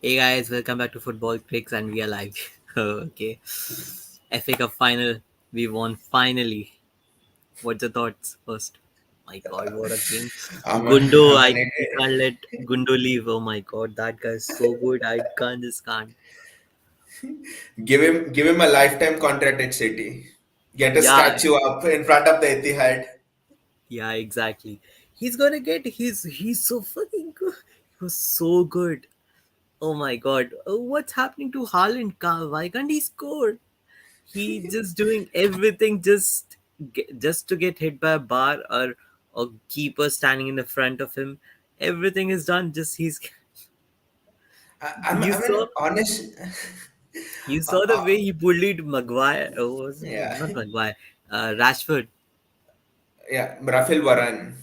Hey guys, welcome back to Football Picks and we are live. Okay. FA Cup final. We won finally. What's your thoughts first? My god, what a game. I'm a, Gundo, I'm I an we can't let Gundo leave. Oh my god, that guy's so good. I can't just can't. give him a lifetime contract at City. Get a Yeah, statue up in front of the Etihad. yeah, exactly. He's gonna get he's so fucking good. He was so good. Oh my god. What's happening to Haaland? Why can't he score? He just doing everything just to get hit by a bar or keeper standing in the front of him. Everything is done. Just he's you I mean, saw honest. you uh, saw the uh, way he bullied Maguire. Oh, was it yeah, not Maguire? Rashford. yeah. Rafael Varane.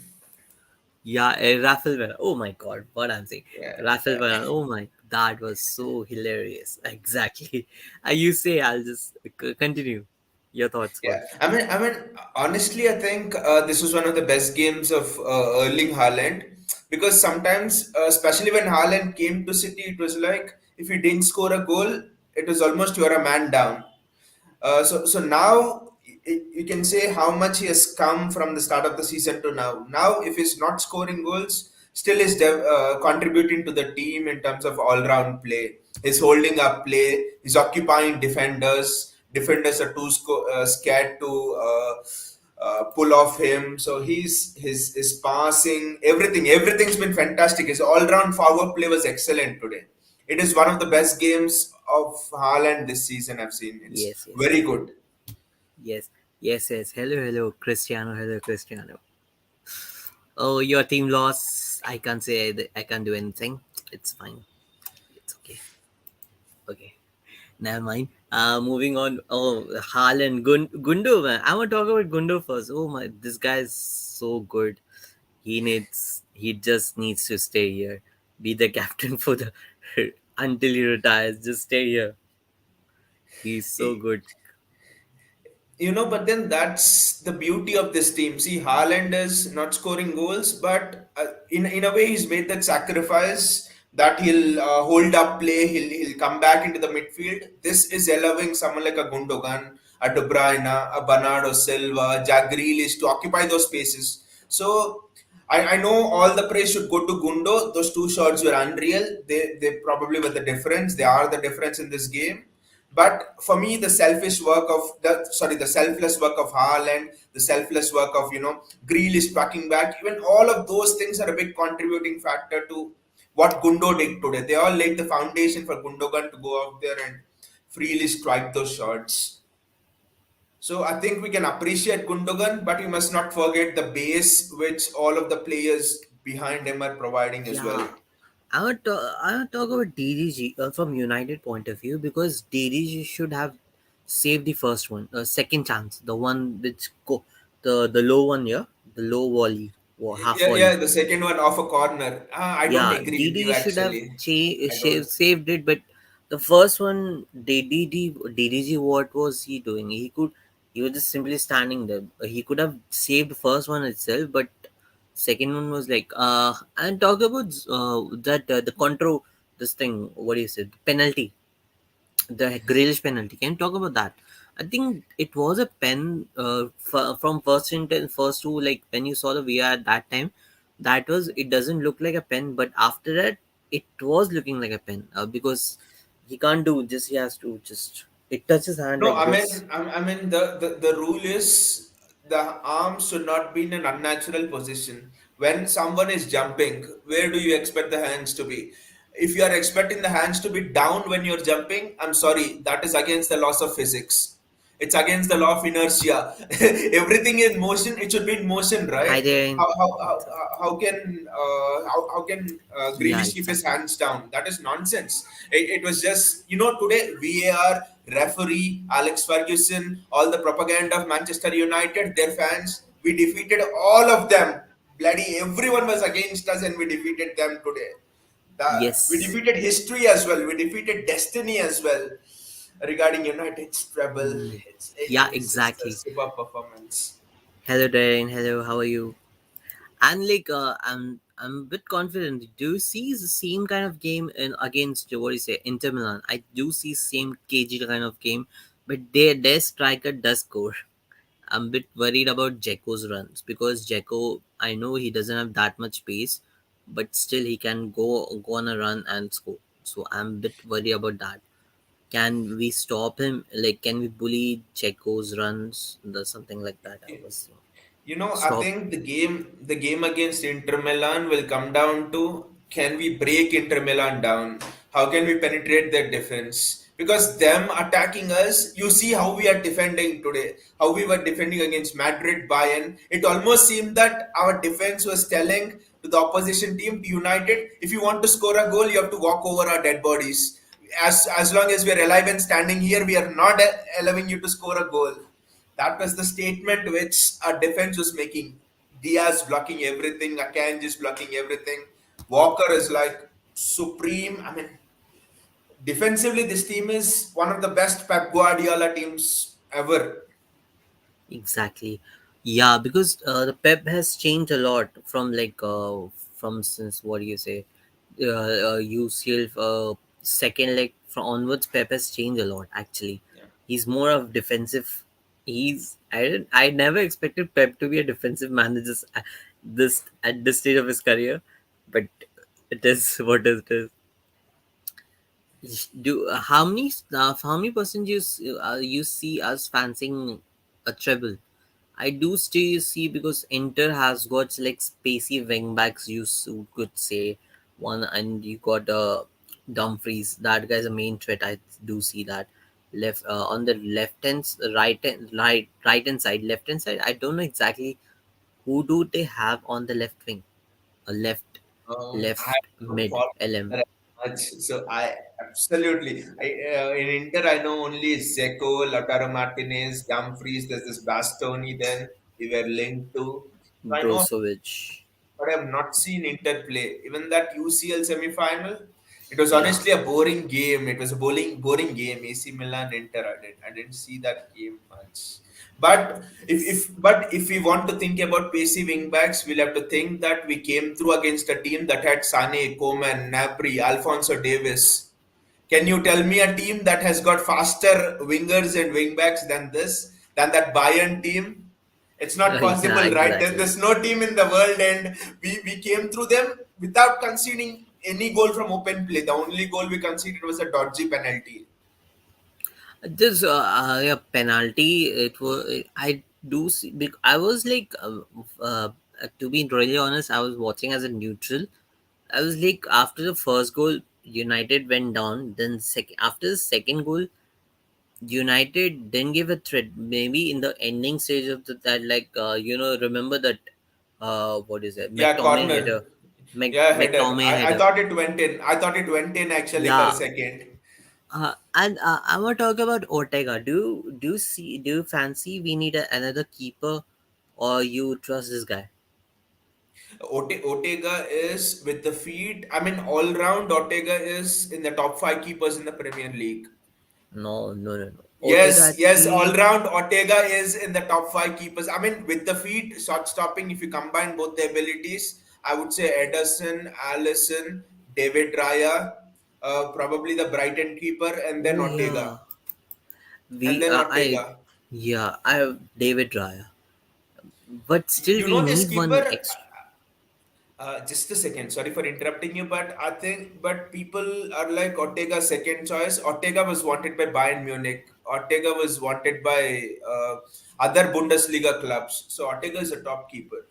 Yeah, Rafael Varane. Oh my god, what I'm saying. Yeah, Rafael Varane. Oh my, that was so hilarious. Exactly. You say I'll just continue. Your thoughts yeah. first. I mean, honestly, I think this was one of the best games of Erling Haaland because sometimes, especially when Haaland came to City, it was like if he didn't score a goal, it was almost you're a man down. So now you can say how much he has come from the start of the season to now. Now, if he's not scoring goals, still is contributing to the team in terms of all-round play. He's holding up play. He's occupying defenders. Defenders are too scared to pull off him. So his passing, everything's been fantastic. His all-round forward play was excellent today. It is one of the best games of Haaland this season I've seen. It's Yes, yes, very good. yes, yes, yes. Hello, hello, Cristiano. Hello, Cristiano. Oh, your team lost. I can't say I can't do anything. It's fine. It's okay. Okay. Never mind. Moving on. Oh, Haaland, Gundo, man. I want to talk about Gundo first. Oh my, this guy is so good. He just needs to stay here. Be the captain for the until he retires. Just stay here. He's so good. But then that's the beauty of this team. See, Haaland is not scoring goals, but in a way, he's made that sacrifice that he'll hold up play, he'll come back into the midfield. This is allowing someone like a Gundogan, a De Bruyne, a Bernardo Silva, Jack Grealish to occupy those spaces. So I know all the praise should go to Gundo. Those two shots were unreal. They probably were the difference. They are the difference in this game. But for me, the selfless work of Haaland, the selfless work of Grealish tracking back, even all of those things are a big contributing factor to what Gundo did today. They all laid the foundation for Gundogan to go out there and freely strike those shots. So I think we can appreciate Gundogan, but we must not forget the base which all of the players behind him are providing as well. Yeah, I would talk about DDG from United point of view because DDG should have saved the first one, second chance, the one which the low one, yeah, the low volley or half Yeah, volley. yeah, the second one off a corner. I don't Yeah, agree with you DDG should have actually. I don't. saved it, but the first one, DDG, what was he doing? He was just simply standing there. He could have saved the first one itself, but second one was like, and talk about that the control, this thing, what do you say, penalty, the Grealish penalty. Can you talk about that? I think it was a pen from first intent, first to like when you saw the VR at that time. That was it doesn't look like a pen, but after that it was looking like a pen because he can't do just he has to just it touches hand No, like I this. mean, I mean the rule is the arm should not be in an unnatural position. When someone is jumping, where do you expect the hands to be? If you are expecting the hands to be down when you're jumping, I'm sorry, that is against the laws of physics. It's against the law of inertia. Everything in motion, it should be in motion, Hi right? there. How can Yeah, Grealish keep his exactly. hands down? That is nonsense. It was just today VAR, referee, Alex Ferguson, all the propaganda of Manchester United, their fans. We defeated all of them. Bloody everyone was against us, and we defeated them today. We Yes. defeated history as well. We defeated destiny as well. Regarding United's treble, Mm. it's it, Yeah, it was just a exactly. superb performance. Hello, Darren. Hello, how are you? And like I'm a bit confident. Do you see the same kind of game in against what do you say Inter Milan? I do see same KG kind of game, but their striker does score. I'm a bit worried about Jeko's runs because Jeko, I know he doesn't have that much pace, but still he can go on a run and score. So I'm a bit worried about that. Can we stop him? Like, can we bully Jeko's runs? The something like that. I was saying. I Stop. think the game against Inter Milan will come down to, can we break Inter Milan down? How can we penetrate their defense? Because them attacking us, you see how we are defending today, how we were defending against Madrid, Bayern. It almost seemed that our defense was telling to the opposition team, to United, if you want to score a goal, you have to walk over our dead bodies. As long as we are alive and standing here, we are not allowing you to score a goal. That was the statement which our defense was making. Diaz blocking everything, Akanji is blocking everything. Walker is like supreme. I mean, defensively, this team is one of the best Pep Guardiola teams ever. Exactly. Yeah, because the Pep has changed a lot from from since what do you say, UCL second leg from onwards. Pep has changed a lot. Actually, Yeah. he's more of defensive. I never expected Pep to be a defensive manager this at this stage of his career, but it is what it is. Do how many percent you see us fancying a treble? I do still see because Inter has got like spacey wing backs. Could say one, and you got Dumfries. That guy's a main threat. I do see that left on the left hand, right hand side, left hand side. I don't know exactly who do they have on the left wing. A I left don't mid follow LM. Inter much, so I absolutely. In Inter, I know only Zeko, Lautaro Martinez, Dumfries. There's this Bastoni. Then we were linked to. So I know, Brozovic. but I have not seen Inter play. Even that UCL semi-final, it was Yeah. honestly a boring game. It was a boring game. AC Milan Inter. I didn't see that game much. But if we want to think about pacey wingbacks, we'll have to think that we came through against a team that had Sane, Coman, Napri, Alfonso Davis. Can you tell me a team that has got faster wingers and wingbacks than this, than that Bayern team? It's not Yeah, possible, right? exactly. There's no team in the world, and we came through them without conceding any goal from open play. The only goal we conceded was a dodgy penalty. This yeah, penalty. It was. I do see. I was like, to be really honest, I was watching as a neutral. I was like, after the first goal, United went down. Then after the second goal, United then gave a threat. Maybe in the ending stage of that, remember that, what is it? Yeah, McTominay corner. header. Yeah, header. McTominay I header. thought it went in. I thought it went in actually for a Yeah. second. And I want to talk about Ortega. Do you fancy we need another keeper, or you trust this guy? Ortega is with the feet. I mean, all round, Ortega is in the top five keepers in the Premier League. No, no, no, no. Ortega Yes, all actually. round, Ortega is in the top five keepers. I mean, with the feet, shot stopping, if you combine both the abilities, I would say Ederson, Allison, David Raya, probably the Brighton keeper, and then Oh Ortega. yeah, And we then I Ortega. yeah I have David Raya, but still You we know this need one keeper? extra. Just a second. Sorry for interrupting you, but I think, but people are like Ortega second choice. Ortega was wanted by Bayern Munich. Ortega was wanted by other Bundesliga clubs. So Ortega is a top keeper.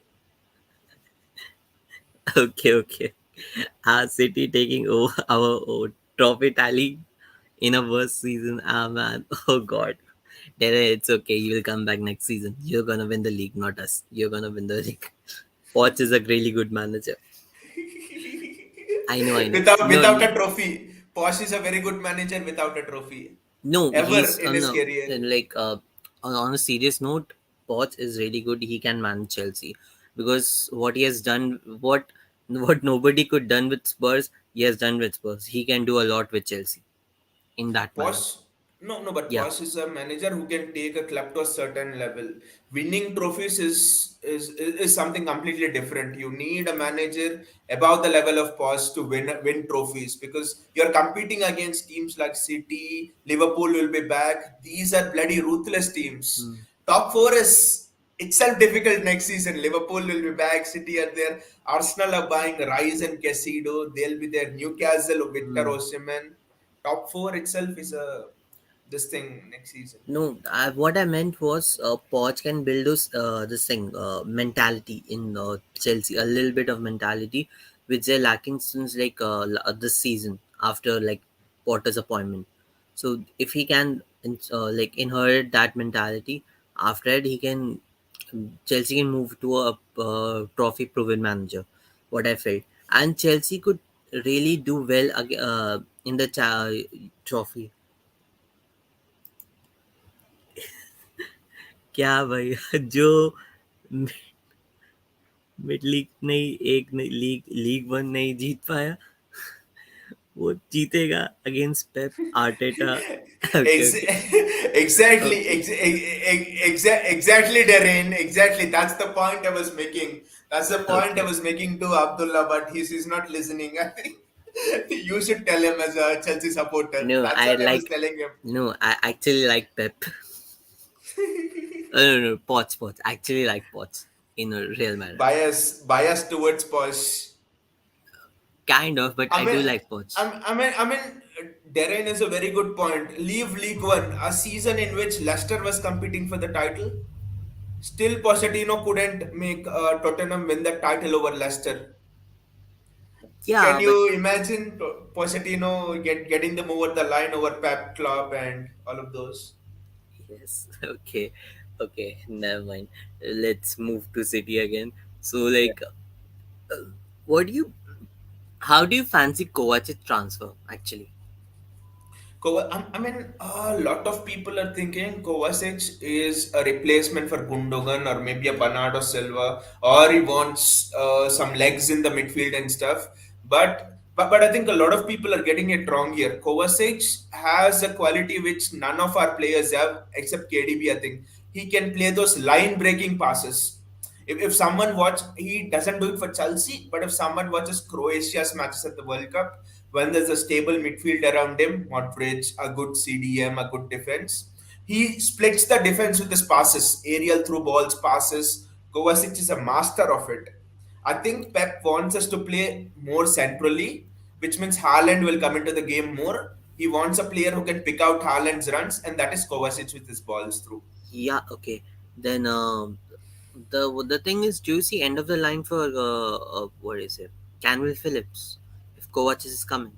Okay, okay. Our City taking over our trophy tally in a worst season. Ah man, oh god. Then it's okay. You'll come back next season. You're gonna win the league, not us. You're gonna win the league. Poch is a really good manager. I know, I know. No, Without a trophy, Posh is a very good manager without a trophy no, ever he's in his no, career. on a serious note, Poch is really good. He can manage Chelsea because what he has done, what nobody could done with Spurs, he has done with Spurs. He can do a lot with Chelsea in that manner. Posh. No, but Yeah. Posh is a manager who can take a club to a certain level. Winning trophies is something completely different. You need a manager above the level of Posh to win trophies, because you're competing against teams like City, Liverpool will be back. These are bloody ruthless teams. Hmm. Top four is itself difficult next season. Liverpool will be back. City are there. Arsenal are buying Rice and Casido. They'll be there. Newcastle, Victor Hmm. Osimhen. Top four itself is a this thing next season. No, what I meant was Poch can build this thing mentality in Chelsea, a little bit of mentality which they're lacking since like this season after like Potter's appointment. So if he can like inherit that mentality, after it he can Chelsea can move to a trophy proven manager. What I felt, and Chelsea could really do well in the trophy. क्या भाई जो mid league नहीं एक नहीं league league one नहीं जीत पाया वो जीतेगा against Pep Arteta okay okay Exactly, okay exactly, Darren. Exactly. That's the point I was making. That's the point I okay was making to Abdullah, but he's not listening. I think you should tell him as a Chelsea supporter. no That's I what I was like telling him. no I actually like pep no Potts actually like Potts in a real manner Bias towards Posh. kind of but I I mean, do like Potts Darren is a very good point. Leave League One, a season in which Leicester was competing for the title. Still, Pochettino couldn't make Tottenham win the title over Leicester. Can yeah but you imagine Pochettino getting them over the line over Pep Klopp and all of those? yes okay okay never mind let's move to City again so like what do you how do you fancy Kovac's transfer actually. I mean, a lot of people are thinking Kovacic is a replacement for Gundogan or maybe a Bernardo Silva, or he wants some legs in the midfield and stuff. But I think a lot of people are getting it wrong here. Kovacic has a quality which none of our players have except KDB. I think he can play those line breaking passes. If someone watch, he doesn't do it for Chelsea, but if someone watches Croatia's matches at the World Cup, when there's a stable midfield around him, Modric, a good CDM, a good defense, he splits the defense with his passes, aerial through balls, passes. Kovacic is a master of it. I think Pep wants us to play more centrally, which means Haaland will come into the game more. He wants a player who can pick out Haaland's runs, and that is Kovacic with his balls through. Yeah, okay. Then the thing is, do you see end of the line for what is it? Canwell Phillips, if Kovac is coming.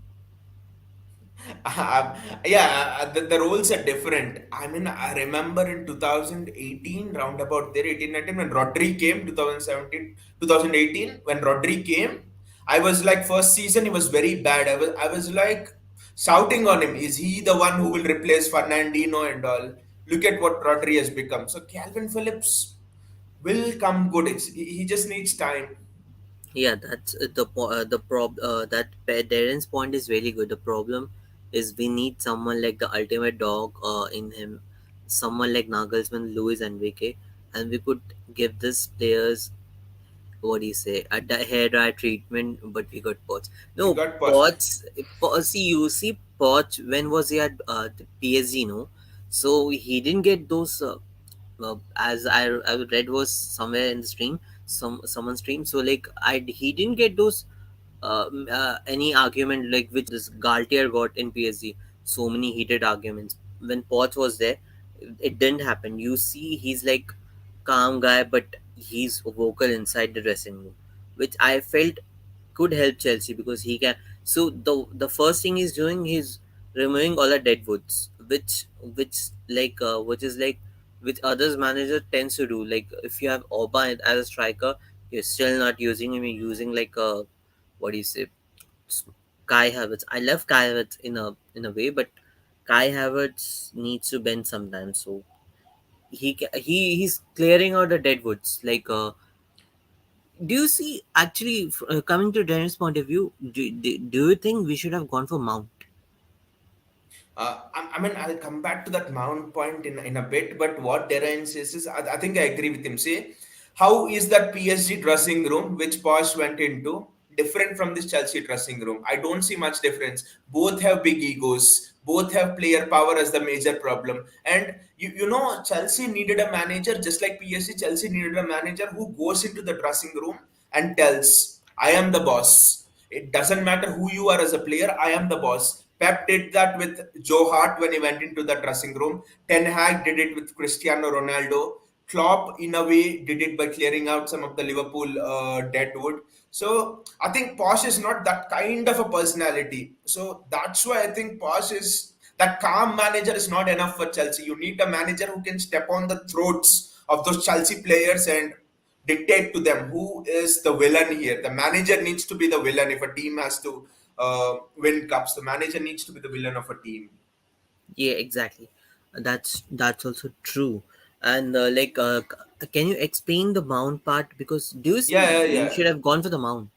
Um, yeah, the roles are different. I mean, I remember in 2018, roundabout there, 18, 19, when Rodri came, 2017, 2018, when Rodri came, I was like, first season, he was very bad. I was like shouting on him, is he the one who will replace Fernandino and all? Look at what Rodri has become. So Calvin Phillips will come good. He just needs time. Yeah, that's the prob that Darren's point is really good. The problem is we need someone like the ultimate dog in him, someone like Nagelsmann, Luis Enrique, and we could give these players what do you say a hair dry treatment but we got Poch. We No, got past. See you see Poch when was he at the PSG, no, so he didn't get those as I read was somewhere in the stream someone stream so like I he didn't get those any argument like which this Galtier got in PSG, so many heated arguments when Poch was there. It didn't happen. You see, he's like calm guy, but he's vocal inside the dressing room, which I felt could help Chelsea because he can. So the first thing he's doing, he's removing all the dead woods, which is like which others manager tends to do. Like if you have Oba as a striker, you're still not using him. You're using like a what do you say, Kai Havertz. I love Kai Havertz in a way, but Kai Havertz needs to bend sometimes. So he's clearing out the dead woods. Like, do you see actually coming to Dennis' point of view? Do you think we should have gone for Mount? I mean, I'll come back to that Mount point in a bit, but what Derain says is, I think I agree with him. Say, how is that PSG dressing room, which Posh went into, different from this Chelsea dressing room? I don't see much difference. Both have big egos, both have player power as the major problem. And you know, Chelsea needed a manager, just like PSG, Chelsea needed a manager who goes into the dressing room and tells, I am the boss. It doesn't matter who you are as a player, I am the boss. Pep did that with Joe Hart when he went into the dressing room. Ten Hag did it with Cristiano Ronaldo. Klopp, in a way, did it by clearing out some of the Liverpool deadwood. So I think Posh is not that kind of a personality. So that's why I think Posh is that calm manager is not enough for Chelsea. You need a manager who can step on the throats of those Chelsea players and dictate to them who is the villain here. The manager needs to be the villain if a team has to win cups. The manager needs to be the villain of a team. Yeah, exactly. That's also true. And can you explain the mount part? Because do you Yeah, think yeah, he yeah. should have gone for the mount?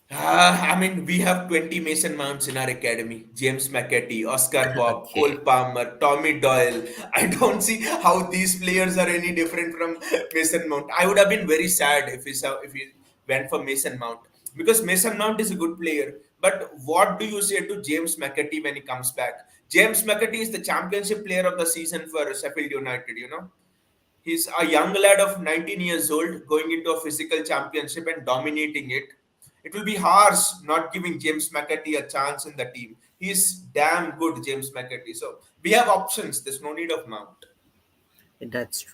I mean, we have 20 Mason Mounts in our academy. James McAtee, Oscar Bob, Cole Okay, Palmer, Tommy Doyle. I don't see how these players are any different from Mason Mount. I would have been very sad if he went for Mason Mount because Mason Mount is a good player. But what do you say to James McAtee when he comes back? James McAtee is the championship player of the season for Sheffield United. You know, he's a young lad of 19 years old going into a physical championship and dominating it. It will be harsh not giving James McAtee a chance in the team. He's damn good, James McAtee. So we have options. There's no need of Mount. that's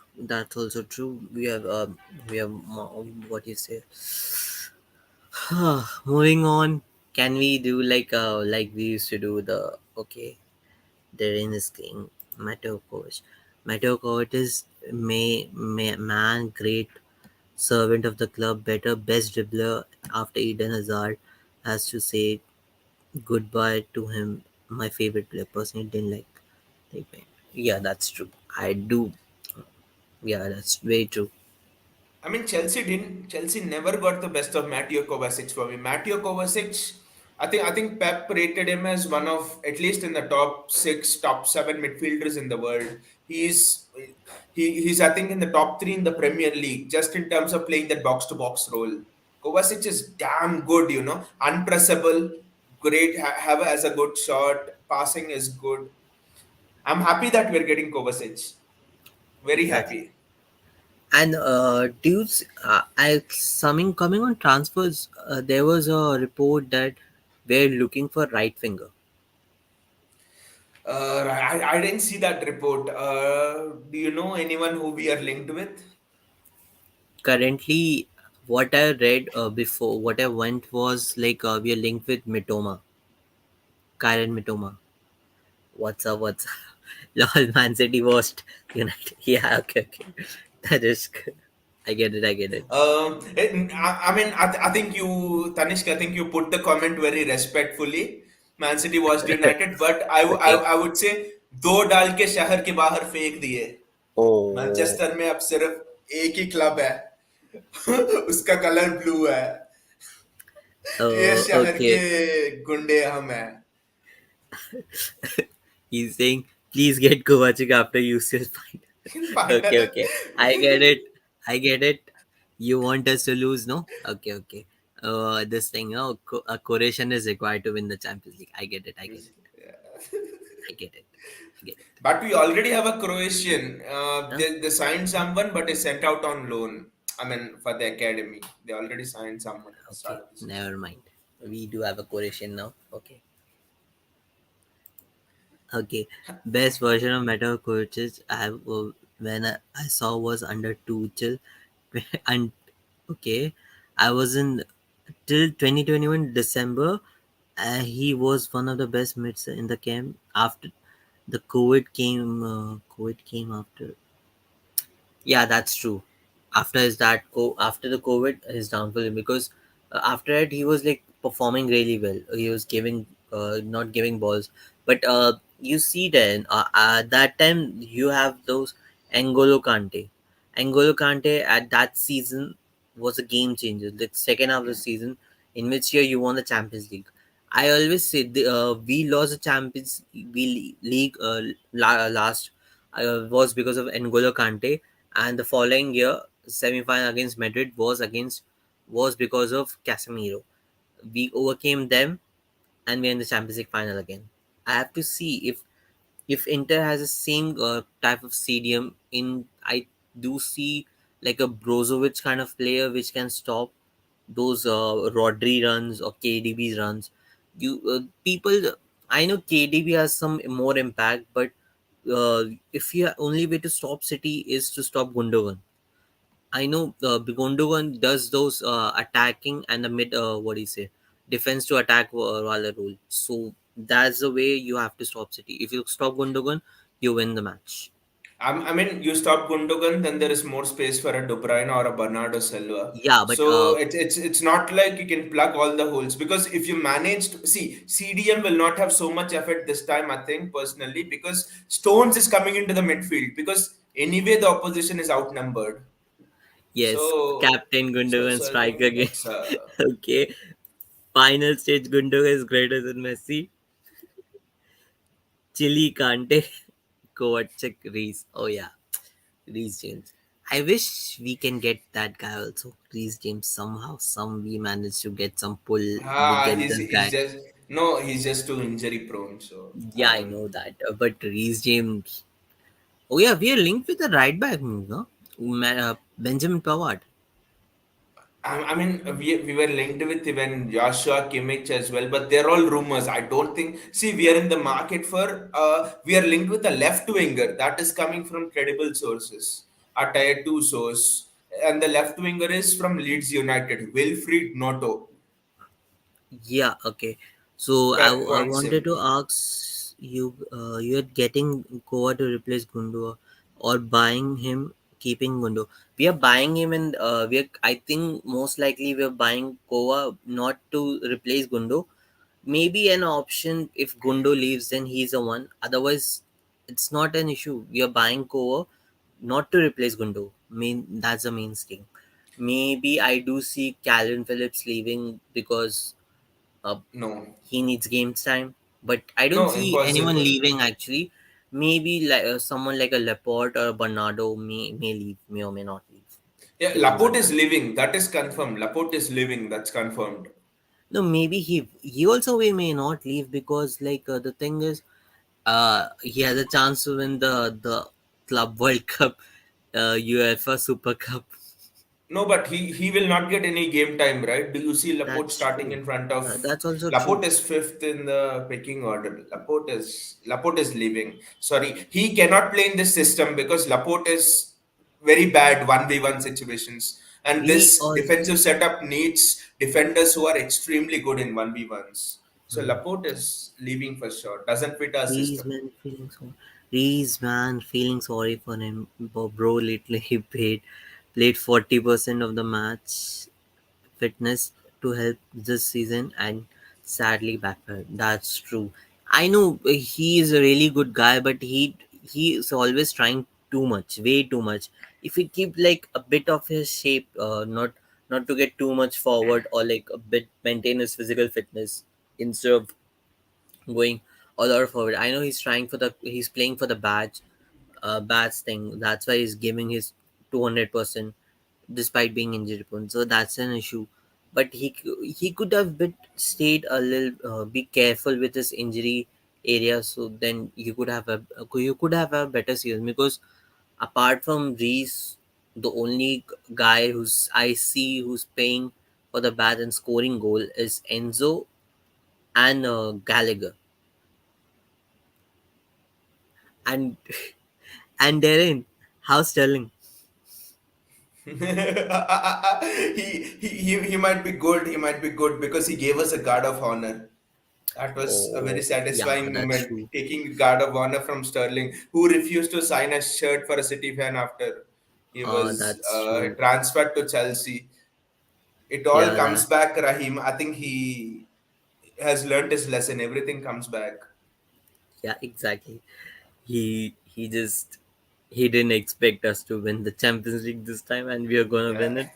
also true. We have what you say. Moving on, can we do like we used to do the okay? Therein is king Mateo Kovac. Mateo Kovac is man great servant of the club, better best dribbler after Eden Hazard has to say goodbye to him. My favorite player personally didn't like him. Yeah, that's true. I do. Yeah, that's very true. I mean, Chelsea didn't. Chelsea never got the best of Mateo Kovacic for me. Mateo Kovacic, I think Pep rated him as one of at least in the top six, top seven midfielders in the world. He's he's I think in the top three in the Premier League just in terms of playing that box to box role. Kovacic is damn good, you know, unpressable, great, have as a good shot, passing is good. I'm happy that we're getting Kovacic. Very Exactly. happy. And dudes, I coming on transfers. There was a report that we're looking for right finger. I didn't see that report. Do you know anyone who we are linked with? Currently, what I read before, what I went was we are linked with Mitoma, Kyron Mitoma. What's up? What's up? Lol, Man City worst. United. Yeah, okay, okay. That is good. I get it. I get it. I mean, I think you, Tanishk, I think you put the comment very respectfully. Man City was United, but Okay. I would say दो डाल के शहर के बाहर फेंक दिए. Oh. Manchester में अब सिर्फ एक ही क्लब है. उसका कलर ब्लू है. ये शहर के Okay. गुंडे हम हैं. He's saying, please get Kovacic after UCL final. Okay, Final. okay. I get it. I get it. You want us to lose, no? Okay, okay. This thing, no, a Croatian is required to win the Champions League. I get it. I get it. I get it. I get it. But we already have a Croatian. Huh? They signed someone, but is sent out on loan. I mean, for the academy, they already signed someone at the start Okay, of the season. never mind. We do have a Croatian now. Okay. Okay, best version of Meta coaches I saw was under Tuchel, and okay, I was in till 2021 December. He was one of the best mids in the camp. After the COVID came after. Yeah, that's true. After the COVID, his downfall because after it he was like performing really well. He was giving not giving balls, but you see then at that time you have those Angolo Kante. Angolo Kante at that season was a game changer. The second half of the season, in which year you won the Champions League. I always say we lost the League last was because of N'Golo Kante, and the following year semi-final against Madrid was because of Casemiro. We overcame them, and we're in the Champions League final again. I have to see if Inter has the same type of stadium. In I do see like a Brozovic kind of player which can stop those Rodri runs or KDB's runs. You people, I know KDB has some more impact, but if your only way to stop City is to stop Gundogan. I know Gundogan does those attacking and the mid what do you say, defense to attack wala rule. So that's the way you have to stop City. If you stop Gundogan, you win the match. I mean, you stop Gundogan, then there is more space for a De Bruyne or a Bernardo Silva. Yeah, but So it's not like you can plug all the holes, because if you manage to see, CDM will not have so much effort this time, I think personally, because Stones is coming into the midfield, because anyway the opposition is outnumbered. yes, So Captain Gundogan so I strike think again. that's Okay, final stage Gundogan is greater than Messi. Chili Kante, Kovacic, Reese. Oh yeah, Reese James. I wish we can get that guy also. Reese James somehow, some we managed to get some pull. We get this he's guy. just no, he's just too injury prone. So Yeah, I know that. But Reese James. Oh yeah, we are linked with the right back move, no? Benjamin Pavard. I mean, we were linked with even Joshua Kimmich as well, but they're all rumors. I don't think. See, we are in the market for. We are linked with a left winger that is coming from credible sources, a tier two source, and the left winger is from Leeds United, Wilfried Noto. Yeah, okay. So That I wants wanted him. to ask you, you're getting Koa to replace Gundo or buying him, keeping Gundo. We are buying him, and I think most likely we're buying Koa not to replace Gundo. Maybe an option if Gundo leaves, then he's the one. Otherwise, it's not an issue. We are buying Koa not to replace Gundo. That's the main thing. Maybe I do see Calvin Phillips leaving because uh, No, he needs game time. But I don't no, see anyone impossible. leaving actually. Maybe like someone like a Laporte or Bernardo may leave, may or may not leave. Yeah, Depends on Laporte that. is leaving. That is confirmed. Laporte is leaving. That's confirmed. No, maybe he also may not leave because like the thing is, he has a chance to win the Club World Cup, UEFA Super Cup. No, but he will not get any game time, right? Do you see Laporte That's starting true. in front of That's also true. Laporte is fifth in the pecking order. Laporte is leaving. Sorry, he cannot play in this system because Laporte is very bad 1v1 situations. And We this all. defensive setup needs defenders who are extremely good in 1v1s. So Hmm. Laporte is leaving for sure. Doesn't fit our Reese system. man feeling sorry. Reese man feeling sorry for him. Bro, lately he played 40% of the match fitness to help this season and sadly backfired. That's true. I know he is a really good guy, but he is always trying too much, way too much. If he keep like a bit of his shape, not to get too much forward or like a bit maintain his physical fitness instead of going all out forward. I know he's playing for the badge thing. That's why he's giving his 200% despite being injury prone. So that's an issue. But he could have stayed a little, be careful with his injury area. So then you could have a better season because apart from Reese, the only guy who's I see who's paying for the badge and scoring goal is Enzo and Gallagher and and Darren. How's Sterling? He might be good. He might be good because he gave us a guard of honor. That was a very Oh, yeah, satisfying that's moment, true. taking guard of honor from Sterling, who refused to sign a shirt for a City fan after he was That's true. transferred to Chelsea. It all Yeah, comes back, Rahim. I think he has learned his lesson. Everything comes back. yeah, exactly. He just he didn't expect us to win the Champions League this time, and we are gonna Yeah. win it.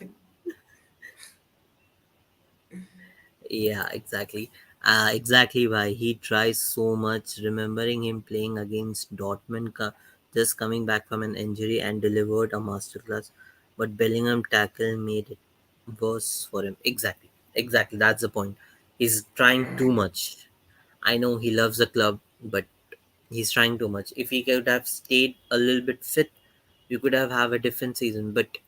Yeah, exactly. Exactly why he tries so much. Remembering him playing against Dortmund, just coming back from an injury and delivered a masterclass, but Bellingham tackle made it worse for him. Exactly, exactly. That's the point. He's trying too much. I know he loves the club, but he's trying too much. If he could have stayed a little bit fit, we could have a different season. But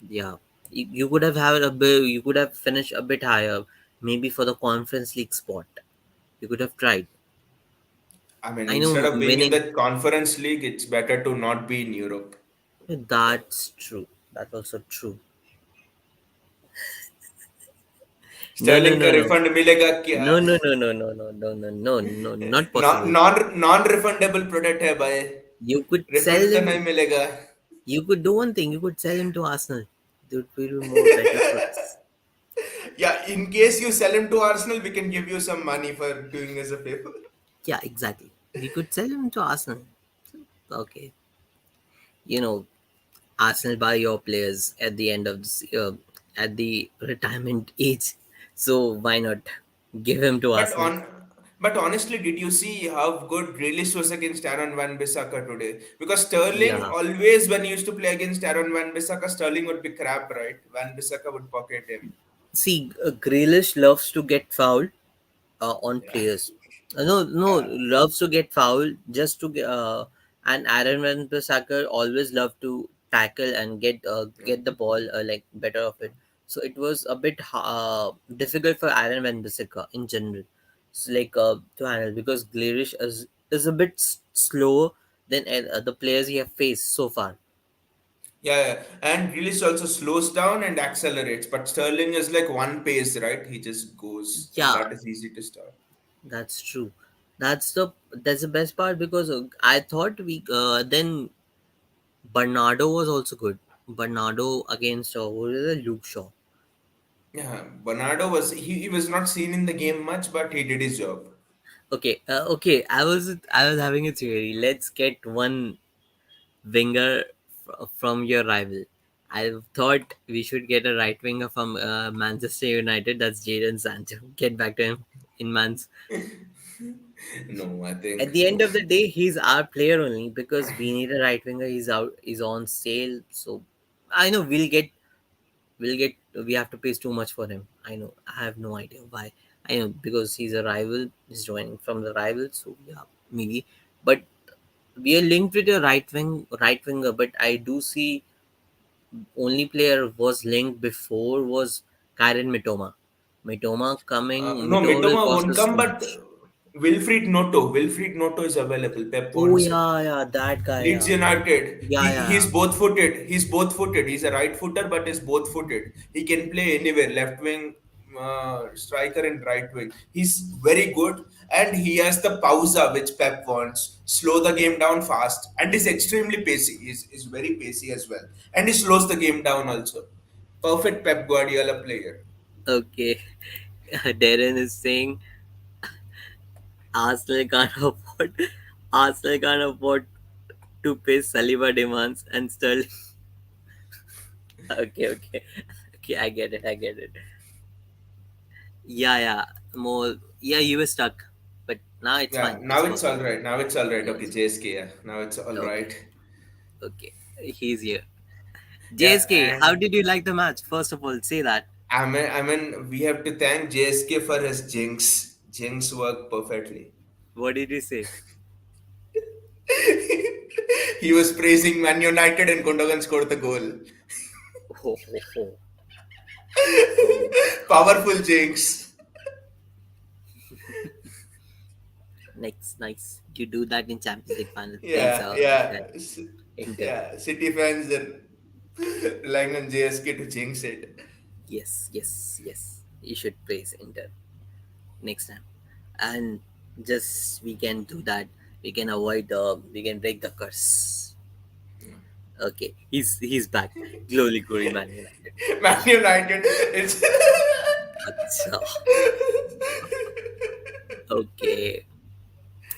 yeah, you could have had a bit. You could have finished a bit higher, maybe for the Conference League spot. You could have tried. I mean, I know instead of being in winning. the Conference League, it's better to not be in Europe. That's true. That's also true. No, no, sterling no, का no, refund मिलेगा क्या? no, no, no, no, no, no, no, no, no, no, not possible. Non refundable product है भाई. You could sell refund तो नहीं him. मिलेगा. You could do one thing. You could sell him to Arsenal. That will be more better for us. Yeah, in case you sell him to Arsenal, we can give you some money for doing us a favor. Yeah, exactly. We could sell him to Arsenal. Okay, you know, Arsenal buy your players at the end of this at the retirement age. So why not give him to But Arsenal? on but honestly, did you see how good Grealish was against Aaron Van Bissaka today? Because Sterling Yeah. always, when he used to play against Aaron Van Bissaka, Sterling would be crap, right? Van Bissaka would pocket him. See, Grealish loves to get fouled on Yeah, players. No, no, yeah, loves to get fouled just to get. And Aaron Van Bissaka always loved to tackle and get the ball like better of it. So it was a bit difficult for Aaron Van Bissaka in general. So like to handle because Grealish is a bit slower than the players he have faced so far. yeah. And Grealish also slows down and accelerates, but Sterling is like one pace, right? He just goes, and Yeah, that is easy to stop. that's true. That's the best part because I thought we then Bernardo was also good. Bernardo against what is it, Luke Shaw. Yeah, Bernardo he was not seen in the game much, but he did his job. Okay, okay. I was having a theory. Let's get one winger from your rival. I thought we should get a right winger from Manchester United. That's Jadon Sancho. Get back to him in Man's. No, I think. At the end of the day, he's our player only because we need a right winger. He's out. He's on sale. So I know we'll get we have to pay too much for him. I know. I have no idea why. I know because he's a rival. He's joining from the rival. So yeah, maybe. But we are linked with a right winger. But I do see only player was linked before was Kyren Mitoma. No, Mitoma will Mitoma cost won't us come, too but much. Wilfried Noto is available. Pep Oh wants him. yeah, yeah, that guy. Leeds Yeah, United. yeah, yeah. He's both footed. He's both footed. He's a right footer, but he's both footed. He can play anywhere, left wing, striker, and right wing. He's very good, and he has the pausa which Pep wants. Slow the game down fast, and he's extremely pacey. He's very pacey as well, and he slows the game down also. Perfect Pep Guardiola player. Okay. Darren is saying Arsenal can't afford Arsenal can't afford to pay Saliba demands and Sterling. Okay, okay, okay. I get it. I get it. Yeah, yeah. More. Yeah, you were stuck, but now it's Yeah, fine. It's now it's all perfect. right. Now it's all right. No, Okay, it's JSK. Yeah, now it's all okay. right. Okay, he's here. Yeah, JSK, how and did you like the match? First of all, say that. we have to thank JSK for his jinx. Jinx worked perfectly. What did you say? He was praising Man United and Gundogan scored the goal. Ho ho ho. Oh, Powerful jinx. nice, nice. You do that in Champions League final. Thanks, Yeah, yeah, Inter. yeah. City fans are relying on JSK to jinx it. Yes, yes, yes. You should praise Inter next time. And just we can do that. We can avoid. We can break the curse. Okay, he's back. Glory, Man United. Man United. It's Acha.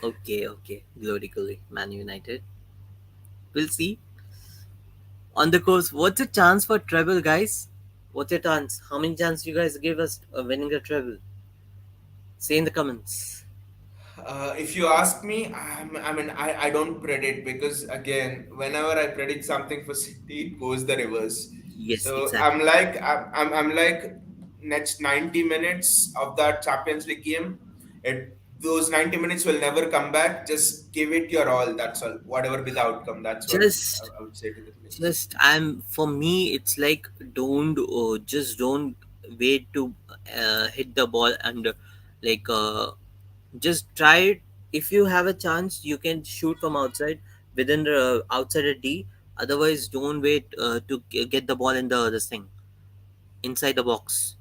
Okay, okay. Glory, Man United. We'll see on the course. What's a chance for treble, guys? What's your chance? How many chance you guys give us winning the treble? Say in the comments. If you ask me, I mean, I don't predict because again, whenever I predict something for City, it goes the reverse. Yes, So exactly. I'm like next 90 minutes of that Champions League game. Those 90 minutes will never come back. Just give it your all. That's all. Whatever be the outcome, that's what Just I would say to the players. just I'm for me it's like don't just don't wait to hit the ball and like just try it. If you have a chance you can shoot from outside within the outside a D. Otherwise don't wait to get the ball in the this thing inside the box,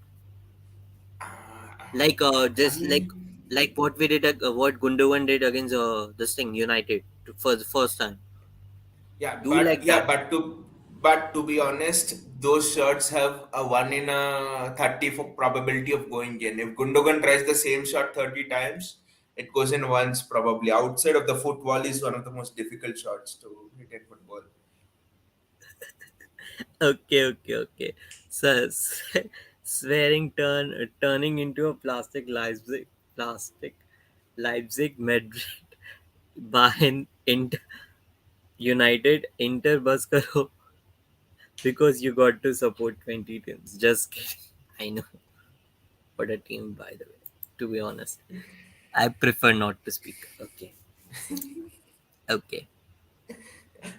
like I just mean, like what we did what Gundogan did against this thing United for the first time. Do like that. but to be honest, those shots have a 1 in a 30 for probability of going in. If Gundogan tries the same shot 30 times, it goes in once probably. Outside of the football is one of the most difficult shots to hit in football. Okay, okay, okay. So swearing turning into a plastic Leipzig, Madrid, Bayern, Inter, United, Inter bus karo because you got to support 20 teams. Just kidding. I know what a team, by the way. To be honest, I prefer not to speak. Okay, okay.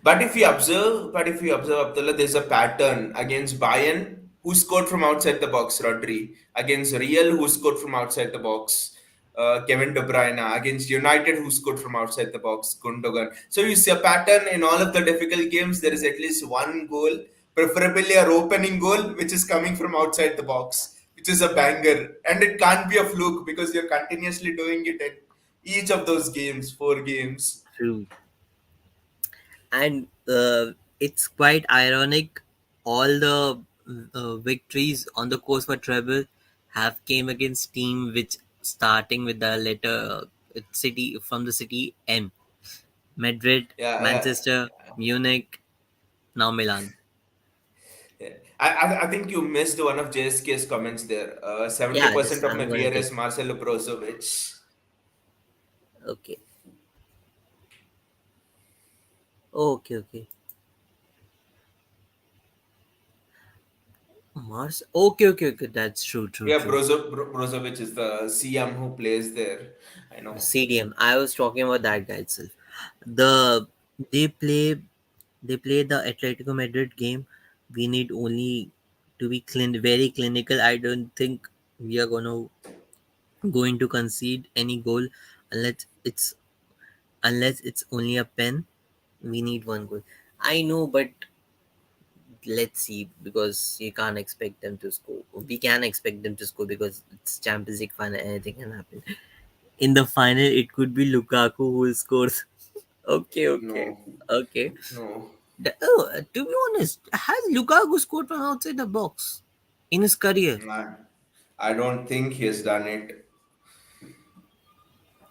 But if you observe, Abdullah, there's a pattern against Bayern, who scored from outside the box, Rodri. Against Real, who scored from outside the box, Kevin De Bruyne. Against United, who scored from outside the box, Gundogan. So you see a pattern in all of the difficult games. There is at least one goal, preferably a opening goal, which is coming from outside the box, which is a banger, and it can't be a fluke because you're continuously doing it in each of those games, 4 games. True. And it's quite ironic. All the victories on the course for treble have came against team which starting with the letter city from the city M. Madrid, Yeah, yeah. Manchester, Munich, now Milan. Yeah. I think you missed one of JSK's comments there. Yeah, 70% just of my I'm gonna player take. is Marcelo Brozovic. Okay, okay, okay. Mars. Okay, okay, okay. That's true, true, Yeah, true. Brozovic is the CM who plays there. I know. CDM. I was talking about that guy itself. The they play they play the Atletico Madrid game. We need only to be very clinical. I don't think we are going to concede any goal unless it's unless it's only a pen. We need one goal. I know, but let's see because you can't expect them to score. We can expect them to score because it's Champions League final. Anything can happen. In the final, it could be Lukaku who will score. Okay, okay, No, okay. no. To be honest, has Lukaku scored from outside the box in his career? I, I don't think he has done it.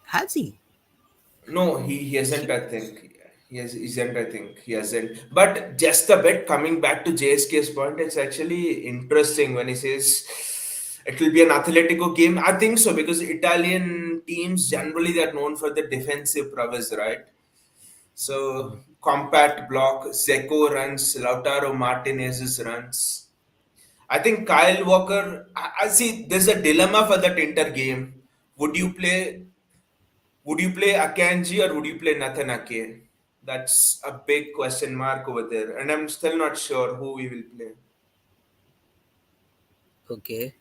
Has he? No, he hasn't. He I think he isn't. I think he hasn't. But just a bit coming back to JSK's point, it's actually interesting when he says it will be an Atletico game. I think so because Italian teams generally they're known for the defensive prowess, right? So compact block, Zeko runs, Lautaro Martinez's runs. I think Kyle Walker. I see. There's a dilemma for that Inter game. Would you play would you play Akanji or would you play Nathan Ake? That's a big question mark over there, and I'm still not sure who we will play. okay.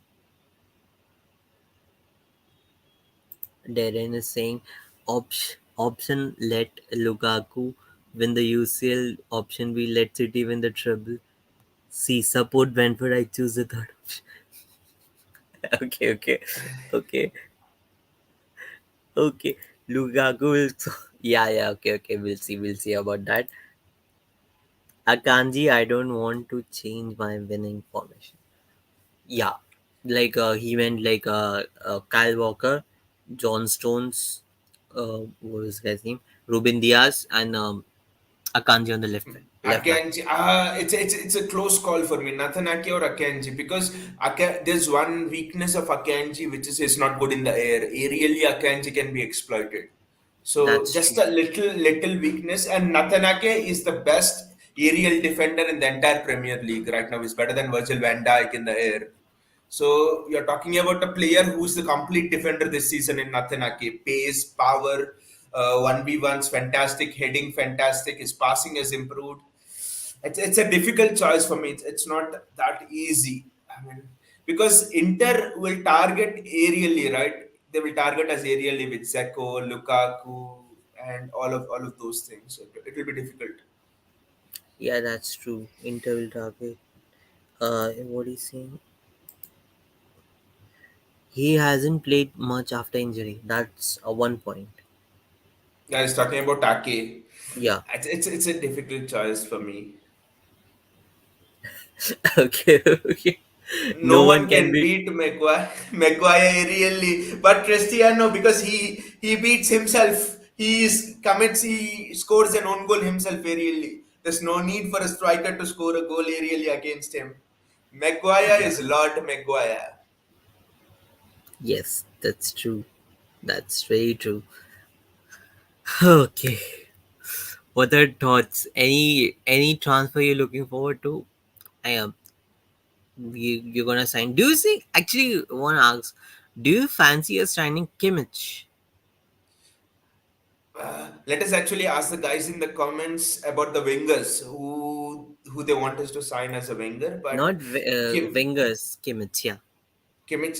Darren is saying option let Lukaku win the UCL. Option B let City win the treble. C support Brentford. I choose the third option. Okay, okay, okay, okay. Lukaku will. Yeah, yeah. Okay, okay. We'll see about that. Akanji, I don't want to change my winning formation. Yeah, like he went like Kyle Walker, John Stones, what was his guy's name? Ruben Diaz and Akanji on the left back. Akanji, it's a close call for me. Nathan Ake or Akanji, because there's one weakness of Akanji, which is he's not good in the air. Aerially, Akanji can be exploited. So That's just true. a little weakness. And Nathan Ake is the best aerial defender in the entire Premier League right now. He's better than Virgil van Dijk in the air. So you're talking about a player who's the complete defender this season in Nathan Ake. Pace, power, 1v1s, fantastic, heading fantastic, his passing has improved. It's a difficult choice for me. It's not that easy. I mean, because Inter will target aerially, right? They will target us aerially with Zeko, Lukaku, and all of those things. So it will be difficult. Yeah, that's true. Inter will target. What he's saying, he hasn't played much after injury. That's a one point. Guys, talking about Take, Yeah. it's a difficult choice for me. Okay. Okay. No No one one can can be. beat Maguire really, but Cristiano, because he beats himself. He scores an own goal himself aerially. There's no need for a striker to score a goal aerially against him. Maguire Yeah. is Lord Maguire. Yes, that's true. That's very true. Okay. What are thoughts? Any transfer you're looking forward to? I am. You're gonna sign. Do you think? Actually, want to ask. Do you fancy us signing Kimmich? Let us actually ask the guys in the comments about the wingers who they want us to sign as a winger. But Not Kim Wenger's Kimmich. Yeah. Kimmich,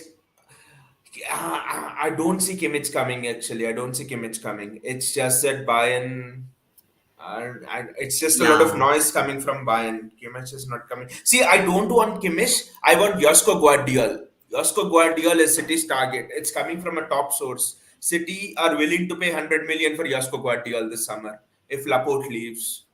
I don't see Kimmich coming. Actually, I don't see Kimmich coming. It's just that Bayern. And it's just a lot of Yeah. noise coming from Bayern. Kimmich is not coming. See, I don't want Kimmich. I want Josko Guardiol. Josko Guardiol is City's target. It's coming from a top source. City are willing to pay 100 million for Josko Guardiol this summer if Laporte leaves.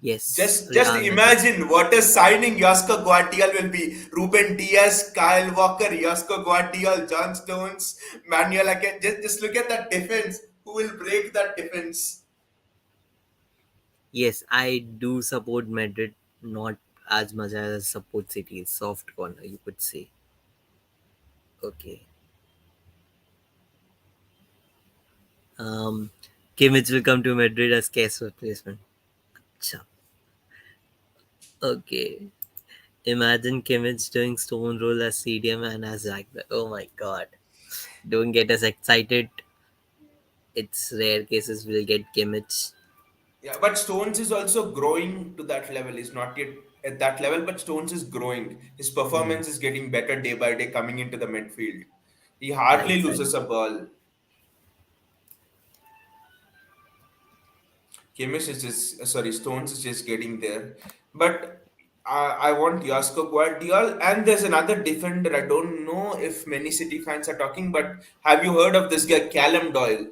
Yes. Just Real Madrid. imagine what a signing Josko Guardiol will be. Ruben Diaz, Kyle Walker, Josko Guardiol, John Stones, Manuel again. Just look at that defense. Who will break that defense? Yes, I do support Madrid. Not as much as I support City. Soft corner, you could say. Okay. Um, Kimmich will come to Madrid as case replacement. Acha. Okay. Imagine Kimmich doing stone roll as CDM and as Ragnar. Oh my god. Don't get us excited. It's rare cases we'll get Kimmich. Yeah, but Stones is also growing to that level. He's not yet at that level, but Stones is growing. His Hmm. performance is getting better day by day coming into the midfield. He Yeah, hardly loses exactly. a ball. Kimmich is just sorry, Stones is just getting there. But I want Josko Guardiol, and there's another defender. I don't know if many City fans are talking, but have you heard of this guy, Callum Doyle?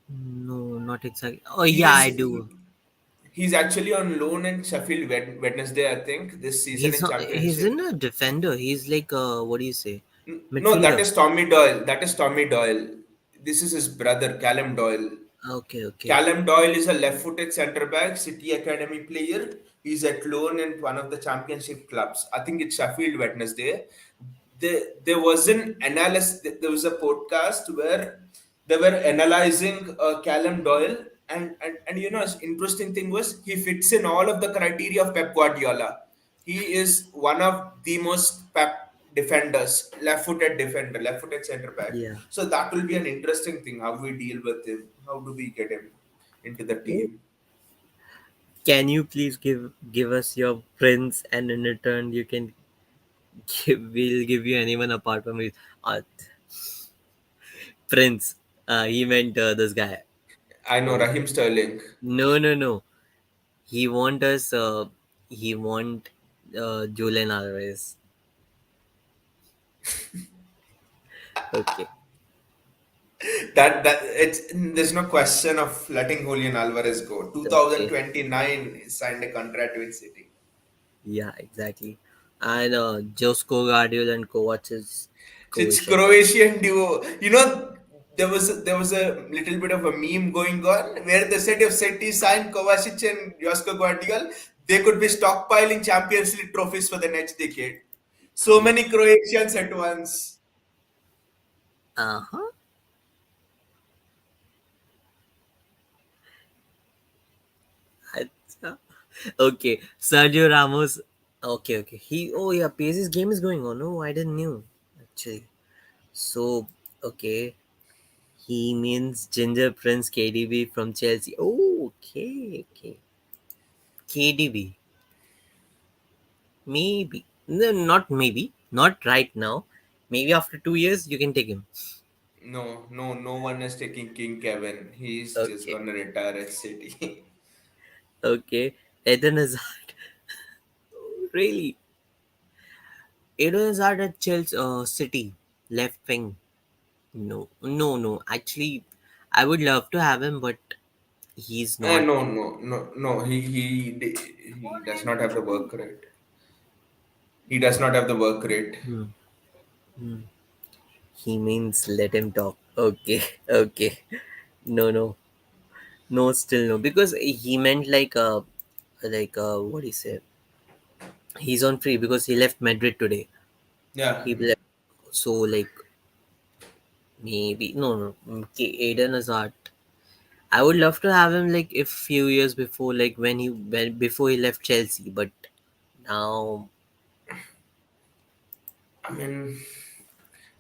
No, not exactly. Oh yeah, He's I he, do. he's actually on loan in Sheffield Wednesday, I think, this season He's in not. He's in Championship. a defender. He's like what do you say? No, that Midfielder. is Tommy Doyle. That is Tommy Doyle. This is his brother, Callum Doyle. Okay, okay. Callum Doyle is a left-footed centre back, City Academy player. He's at loan in one of the championship clubs. I think it's Sheffield Wednesday. There was an analysis. There was a podcast where they were analyzing Callum Doyle, and interesting thing was he fits in all of the criteria of Pep Guardiola. He is one of the most Pep defenders, left-footed defender, left-footed centre back. Yeah. So that will be an interesting thing. How do we deal with him? How do we get him into the team? Can you please give us your prince, and in return you can we'll give you anyone apart from his uh, prince. He meant this guy. I know Raheem Sterling. No, no, no. He want us. He want Julian Alvarez. Okay. That it's there's no question of letting Julian Alvarez go. Okay. 2029 he signed a contract with City. Yeah, exactly. And Josko Guardiola and Kovac is So it's Croatian. Croatian duo. there was a little bit of a meme going on where they said if City signed Kovacic and Josko Guardiola, they could be stockpiling Champions League trophies for the next decade. So Yeah. many Croatians at once. Uh huh. Okay, Sergio Ramos. Okay, okay. Oh yeah, PS's game is going on. Oh, I didn't knew actually. So okay, he means Ginger Prince KDB from Chelsea. Oh, okay, okay. KDB. Maybe. No, not maybe. Not right now. Maybe after 2 years you can take him. No, no, no one is taking King Kevin. He's just Okay. gonna retire at City. Okay. Eden Hazard. Really? Eden Hazard at Chelsea City. Left wing. No. No, no. Actually, I would love to have him, but he's not. No, no, no, no. He does not have the work rate. He does not have the work rate. Hmm. Hmm. He means let him talk. Okay. Okay. No, no. No, still no. Because he meant what he said. He's on free because he left Madrid today. Yeah. He left. So like maybe no, no. Okay, Aiden Hazard. I would love to have him like if few years before, like when before he left Chelsea, but now I mean,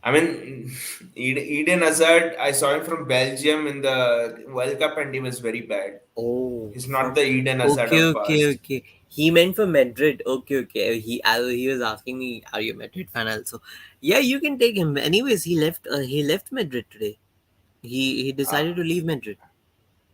I mean, Eden Hazard. I saw him from Belgium in the World Cup, and he was very bad. oh He's not from the Eden Hazard okay of okay past. okay. He meant for Madrid. Okay okay. He was asking me, are you a Madrid fan also? Yeah, you can take him. Anyways, he left Madrid today. He decided to Ah, leave Madrid.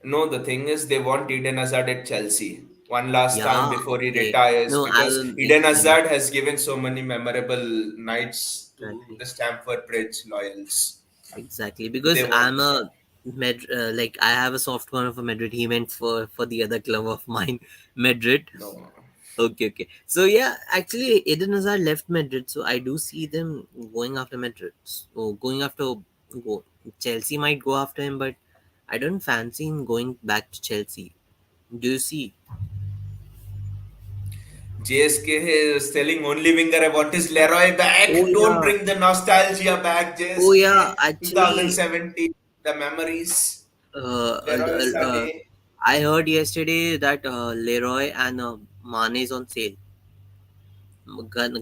no, the thing is, they want Eden Hazard at Chelsea one last time Yeah. before he Okay. retires No, I because will. Eden Yeah. Hazard has given so many memorable nights to Exactly. the Stamford Bridge loyals. Exactly, They because want. I'm a like I have a soft corner for Madrid. He meant for the other club of mine, Madrid. No. Okay, okay. So yeah, actually, Eden Hazard left Madrid, so I do see them going after Madrid. So going after Chelsea might go after him, but I don't fancy him going back to Chelsea. Do you see? JSK is telling only winger I want is Leroy Oh back. Don't yeah, bring the nostalgia back, oh yeah. JSK. Actually, 2017, the memories. uh, uh, Leroy uh, uh, Sané. I heard yesterday that Leroy and Mane is on sale.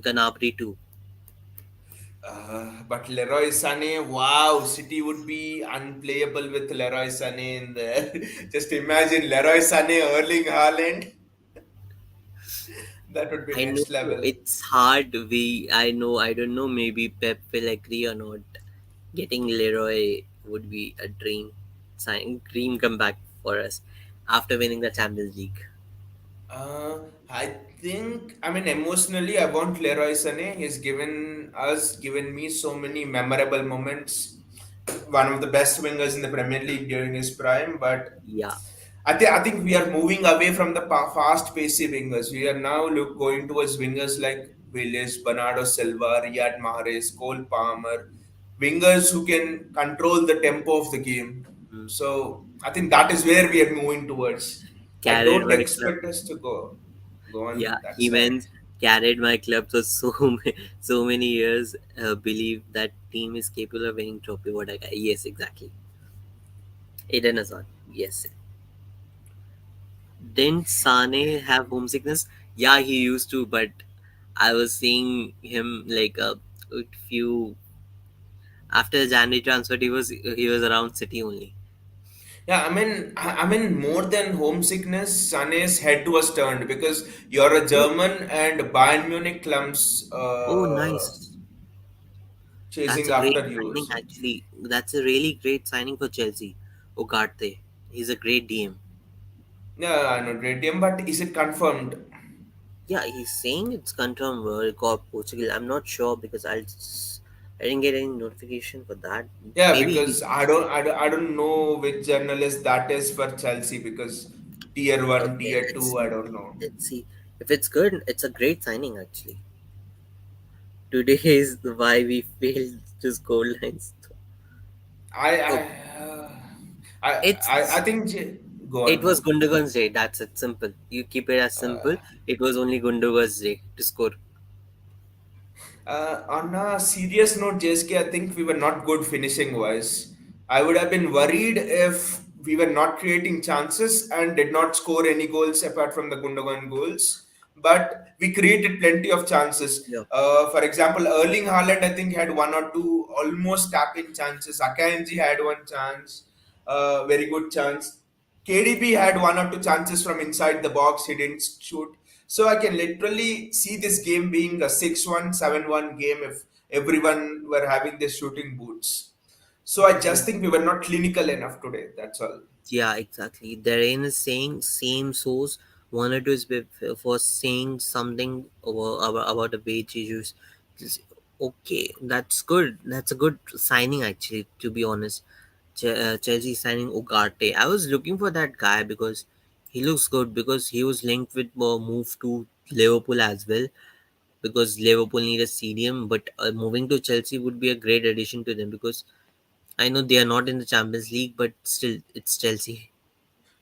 Ganabri too. But Leroy Sané, wow, City would be unplayable with Leroy Sané in there. Just imagine Leroy Sané, Erling Haaland. That would be I know next level. it's hard. I know. I don't know. Maybe Pep will agree or not. Getting Leroy would be a dream comeback for us after winning the Champions League. I think, I mean, emotionally, I want Leroy Sané. He's given me so many memorable moments. One of the best wingers in the Premier League during his prime. But Yeah, I think we are moving away from the fast-paced wingers. We are now going towards wingers like Willis, Bernardo Silva, Riyad Mahrez, Cole Palmer, wingers who can control the tempo of the game. mm. So I think that is where we are moving towards. I Carried don't my club. expect us to go Yeah, on that he side. means carried my club for so many years. Believe that team is capable of winning trophy. What I got. Yes, exactly. Eden Hazard. Yes. Didn't Sane have homesickness? Yeah, he used to, but I was seeing him like a few after the January transfer. He was around City only. Yeah, I mean, more than homesickness, Sané's head was turned because you're a Oh, German and Bayern Munich clumps oh, nice. That's chasing a great after you. signing actually. That's a really great signing for Chelsea. Ugarte. He's a great DM. Yeah, I know, great team, but is it confirmed? Yeah, he's saying it's confirmed World Cup Portugal. I'm not sure because I didn't get any notification for that. Yeah, Maybe because I don't know which journalist that is for Chelsea because tier one, okay. tier two, I don't know. Let's see. If it's good, it's a great signing actually. Today is why we failed to score lines. I Oh, I I I it's think go it on. was Gundogan's day. That's it. Simple. You keep it as simple. It was only Gundogan's day to score. On a serious note, JSK, I think we were not good finishing wise. I would have been worried if we were not creating chances and did not score any goals apart from the Gundogan goals. But we created plenty of chances. Yeah. For example, Erling Haaland, I think, had one or two almost tap in chances. Akanji had one chance, very good chance. KDB had one or two chances from inside the box. He didn't shoot. So I can literally see this game being a 6-1, 7-1 game if everyone were having their shooting boots. So I just think we were not clinical enough today. That's all. Yeah, exactly. There ain't a saying, same source. One or two is for saying something about the way Jesus. Okay, that's good. That's a good signing, actually, to be honest. Chelsea signing Ugarte. I was looking for that guy because he looks good, because he was linked with move to Liverpool as well, because Liverpool need a CDM, but moving to Chelsea would be a great addition to them, because I know they are not in the Champions League, but still, it's Chelsea.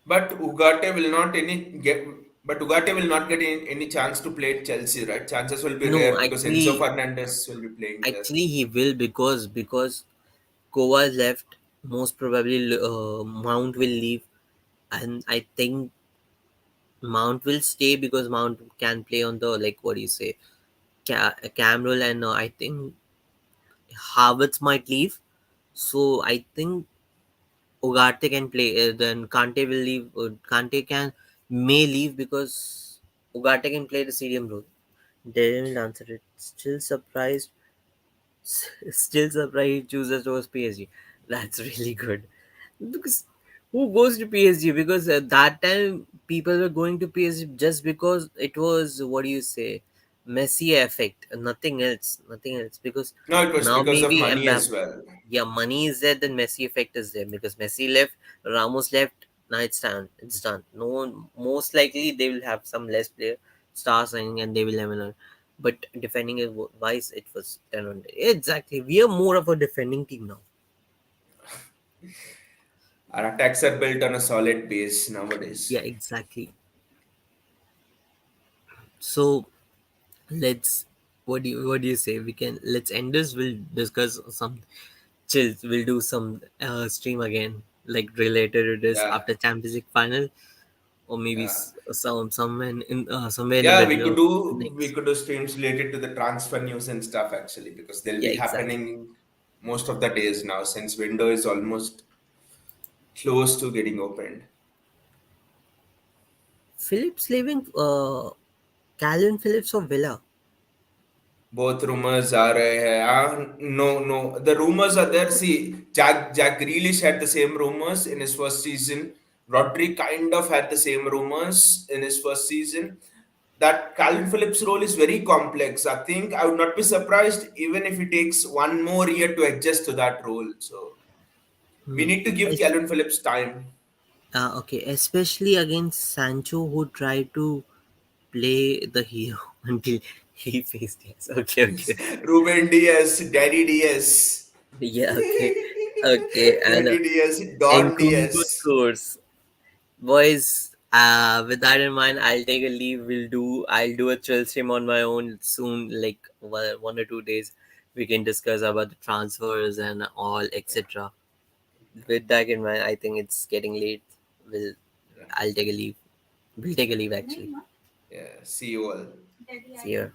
But Ugarte will not any get. But Ugarte will not get any chance to play at Chelsea, right? Chances will be No, rare because Enzo Fernandez will be playing there. actually he will, because Kova left. Most probably, Mount will leave, and I think Mount will stay because Mount can play on the, like, what do you say, cam role, and I think Havertz might leave. So I think Ugarte can play. Then Kante will leave. Kante can may leave because Ugarte can play the CDM role. They didn't answer it. Still surprised he chooses towards PSG. That's really good. Because who goes to PSG? Because at that time people were going to PSG just because it was, what do you say, Messi effect, nothing else, nothing else. Because No, it was now because of maybe money Mbappe, as well. yeah, money is there, then Messi effect is there, because Messi left, Ramos left. Now it's done. It's done. No one, most likely they will have some less player star signing, and they will have another. But defending is wise. It was 10 on 10. Exactly. We are more of a defending team now. Our attacks are built on a solid base Yeah, nowadays. exactly. So let's, what do you say? We can, let's end this. We'll discuss some chills. We'll do some stream again, like related to this Yeah, after Champions League final, or maybe yeah. somewhere in the Yeah, middle of we next. could do streams related to the transfer news and stuff actually because they'll Yeah, be exactly. happening most of the days now since window is almost close to getting opened. Phillips leaving. Calvin Phillips of Villa. Both rumors are no. The rumors are there. See, Jack Grealish had the same rumors in his first season. Rodri kind of had the same rumors in his first season. That Calvin Phillips role is very complex. I think I would not be surprised even if it takes one more year to adjust to that role. So we Hmm. need to give Calvin Phillips time. Okay, especially against Sancho, who tried to play the hero until he faced yes. Okay, okay. Ruben Diaz, Daddy Diaz, Yeah, okay. Okay, and Daddy Diaz, Don Nkunku Diaz. scores. Boys, with that in mind, I'll take a leave. I'll do a chill stream on my own soon, like 1 or 2 days. We can discuss about the transfers and all, etc. With that in mind, I think it's getting late. We'll, Yeah, I'll take a leave. We'll take a leave actually. yeah. See you all. See you.